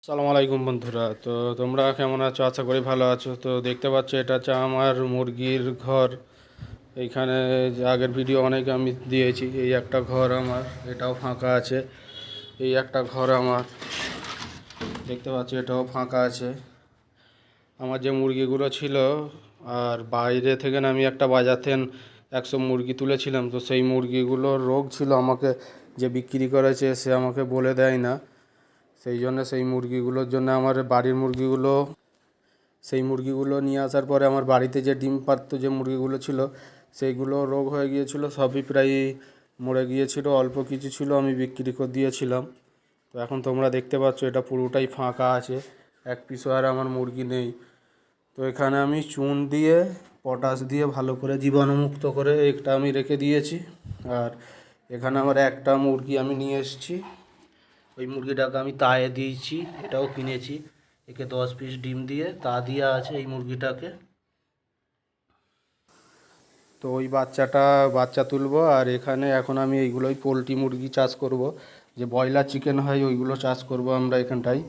আসসালামু আলাইকুম বন্ধুরা। তো তোমরা কেমন আছো? আশা করি ভালো আছো। তো দেখতে পাচ্ছ এটা হচ্ছে আমার মুরগির ঘর। এইখানে যে আগের ভিডিও অনেক আমি দিয়েছি। এই একটা ঘর আমার, এটাও ফাঁকা আছে। এই একটা ঘর আমার, দেখতে পাচ্ছ এটাও ফাঁকা আছে। আমার যে মুরগিগুলো ছিল, আর বাইরে থেকে না আমি একটা বাজার থেকে 100 মুরগি তুলেছিলাম। তো সেই মুরগিগুলোর রোগ ছিল, আমাকে যে বিক্রি করেছে সে আমাকে বলে দেয় না। সেই জন্য সেই মুরগিগুলোর জন্য আমার বাড়ির মুরগিগুলো, সেই মুরগিগুলো নিয়ে আসার পরে আমার বাড়িতে যে ডিম পাড়তো যে মুরগিগুলো ছিল সেইগুলো রোগ হয়ে গিয়েছিলো, সবই প্রায় মরে গিয়েছিল। অল্প কিছু ছিল, আমি বিক্রি করে দিয়েছিলাম। তো এখন তোমরা দেখতে পাচ্ছ এটা পুরোটাই ফাঁকা আছে, এক পিসও আর আমার মুরগি নেই। তো এখানে আমি চুন দিয়ে, পটাশ দিয়ে ভালো করে জীবাণুমুক্ত করে একটা আমি রেখে দিয়েছি। আর এখানে আমার একটা মুরগি আমি নিয়ে এসেছি, ওই মুরগিটাকে আমি তায়ে দিয়েছি, এটাও কিনেছি। একে 10 পিস ডিম দিয়ে তা দিয়া আছে এই মুরগিটাকে। তো ওই বাচ্চা তুলবো। আর এখানে এখন আমি এইগুলোই পোলট্রি মুরগি চাষ করব, যে ব্রয়লার চিকেন হয় ওইগুলো চাষ করব আমরা এখানটায়।